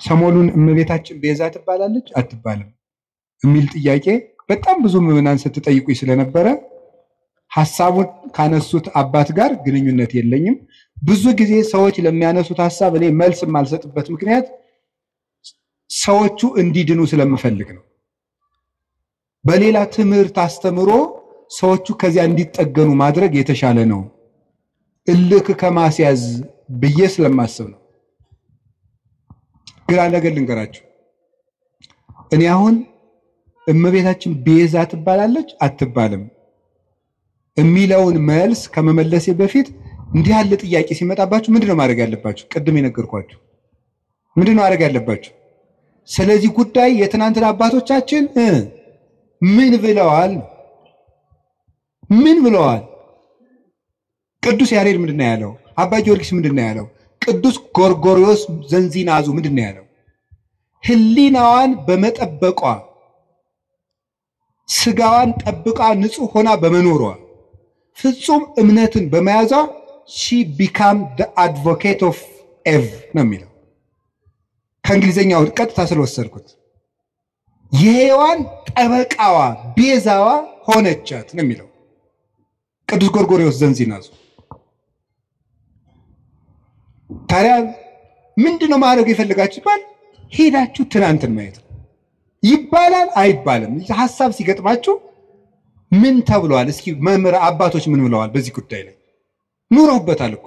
ሰሞኑን እመቤታችን ቤዛ ትባላለች አትባልም የሚል ጥያቄ በጣም ብዙ ምዕመናን ስትጠይቁኝ ስለነበረ ሐሳቡን ካነሱት አባት ጋር ግንኙነት የለኝም። ብዙ ጊዜ ሰዎች ለሚያነሱት ሐሳብ እኔ መልስ ማልሰጥበት ምክንያት ሰዎቹ እንዲድኑ ስለምፈልግ ነው። በሌላ ትምህርት አስተምሮ ሰዎቹ ከዚያ እንዲጠገኑ ማድረግ የተሻለ ነው እልክ ከማስያዝ ብዬ ስለማስብ ነው። ግራ ነገር ልንገራችሁ። እኔ አሁን እመቤታችን ቤዛ ትባላለች አትባልም የሚለውን መልስ ከመመለሴ በፊት እንዲህ ያለ ጥያቄ ሲመጣባችሁ ምንድነው ማድረግ ያለባችሁ? ቅድም የነገርኳችሁ ምንድነው ማድረግ ያለባችሁ? ስለዚህ ጉዳይ የትናንትና አባቶቻችን ምን ብለዋል? ምን ብለዋል? ቅዱስ ያሬድ ምንድነው ያለው? አባ ጊዮርጊስ ምንድነው ያለው? ቅዱስ ጎርጎርዮስ ዘንዚናዙ ምንድነው ያለው? ህሊናዋን በመጠበቋ ስጋዋን ጠብቃ ንጹህ ሆና በመኖሯ ፍጹም እምነትን በመያዟ she became the advocate of Eve ነው የሚለው። ከእንግሊዘኛው ቀጥታ ስለወሰድኩት የሔዋን ጠበቃዋ ቤዛዋ ሆነቻት ነው የሚለው ቅዱስ ጎርጎርዮስ ዘንዚናዙ። ታዲያ ምንድነው ማድረግ የፈለጋችሁ ይባል? ሄዳችሁ ትናንትን ማየት ይባላል አይባልም? ሐሳብ ሲገጥማችሁ ምን ተብሏል? እስኪ መምህር አባቶች ምን ብለዋል በዚህ ጉዳይ ላይ? ኑረውበታል እኮ